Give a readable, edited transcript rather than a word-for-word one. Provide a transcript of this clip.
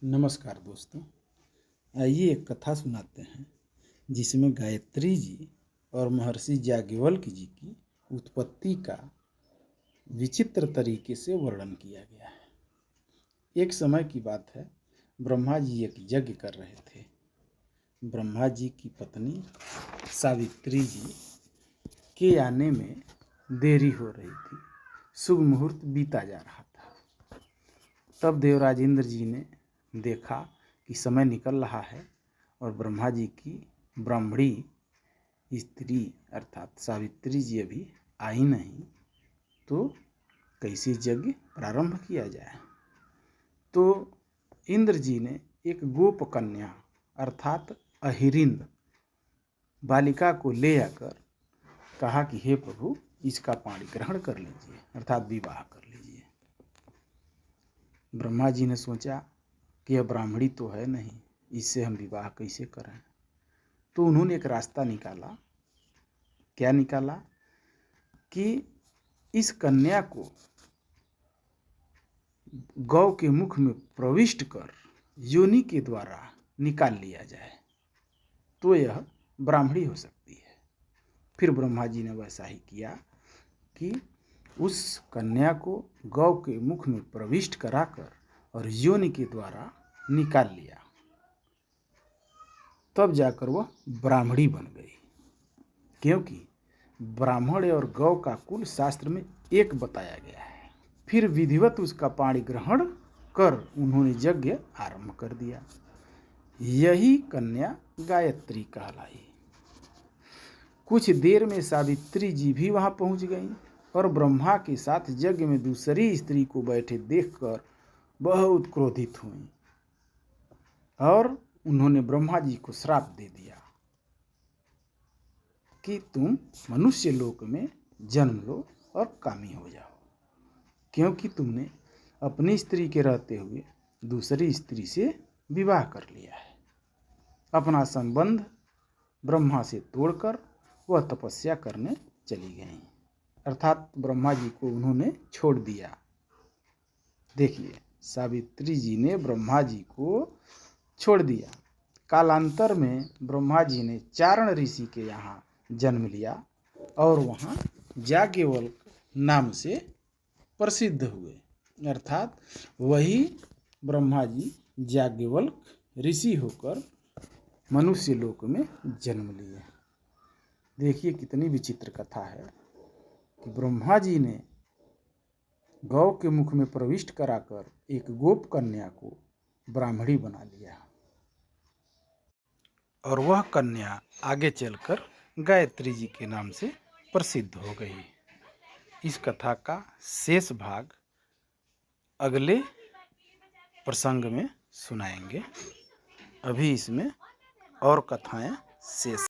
नमस्कार दोस्तों। आइए एक कथा सुनाते हैं जिसमें गायत्री जी और महर्षि याज्ञवल्क्य जी की उत्पत्ति का विचित्र तरीके से वर्णन किया गया है। एक समय की बात है, ब्रह्मा जी एक यज्ञ कर रहे थे। ब्रह्मा जी की पत्नी सावित्री जी के आने में देरी हो रही थी। शुभ मुहूर्त बीता जा रहा था। तब देवराज इंद्र जी ने देखा कि समय निकल रहा है और ब्रह्मा जी की ब्राह्मणी स्त्री अर्थात सावित्री जी अभी आई नहीं, तो कैसे यज्ञ प्रारंभ किया जाए। तो इंद्र जी ने एक गोप कन्या अर्थात अहिरिन बालिका को ले आकर कहा कि हे प्रभु, इसका पाणी ग्रहण कर लीजिए अर्थात विवाह कर लीजिए। ब्रह्मा जी ने सोचा कि यह ब्राह्मणी तो है नहीं, इससे हम विवाह कैसे करें। तो उन्होंने एक रास्ता निकाला। क्या निकाला कि इस कन्या को गौ के मुख में प्रविष्ट कर योनि के द्वारा निकाल लिया जाए तो यह ब्राह्मणी हो सकती है। फिर ब्रह्मा जी ने वैसा ही किया कि उस कन्या को गौ के मुख में प्रविष्ट कराकर और योनि के द्वारा निकाल लिया। तब जाकर वह ब्राह्मणी बन गई, क्योंकि ब्राह्मण और गौ का कुल शास्त्र में एक बताया गया है। फिर विधिवत उसका पाणी ग्रहण कर उन्होंने यज्ञ आरंभ कर दिया। यही कन्या गायत्री कहलाई। कुछ देर में सावित्री जी भी वहां पहुंच गईं और ब्रह्मा के साथ यज्ञ में दूसरी स्त्री को बैठे देखकर बहुत क्रोधित हुईं और उन्होंने ब्रह्मा जी को श्राप दे दिया कि तुम मनुष्य लोक में जन्म लो और कामी हो जाओ, क्योंकि तुमने अपनी स्त्री के रहते हुए दूसरी स्त्री से विवाह कर लिया है। अपना संबंध ब्रह्मा से तोड़कर वह तपस्या करने चली गई, अर्थात ब्रह्मा जी को उन्होंने छोड़ दिया। देखिए, सावित्री जी ने ब्रह्मा जी को छोड़ दिया। कालांतर में ब्रह्मा जी ने चारण ऋषि के यहाँ जन्म लिया और वहाँ याज्ञवल्क्य नाम से प्रसिद्ध हुए, अर्थात वही ब्रह्मा जी याज्ञवल्क्य ऋषि होकर मनुष्य लोक में जन्म लिए। देखिए कितनी विचित्र कथा है कि ब्रह्मा जी ने गौ के मुख में प्रविष्ट कराकर एक गोप कन्या को ब्राह्मणी बना लिया और वह कन्या आगे चलकर गायत्री जी के नाम से प्रसिद्ध हो गई। इस कथा का शेष भाग अगले प्रसंग में सुनाएंगे। अभी इसमें और कथाएं शेष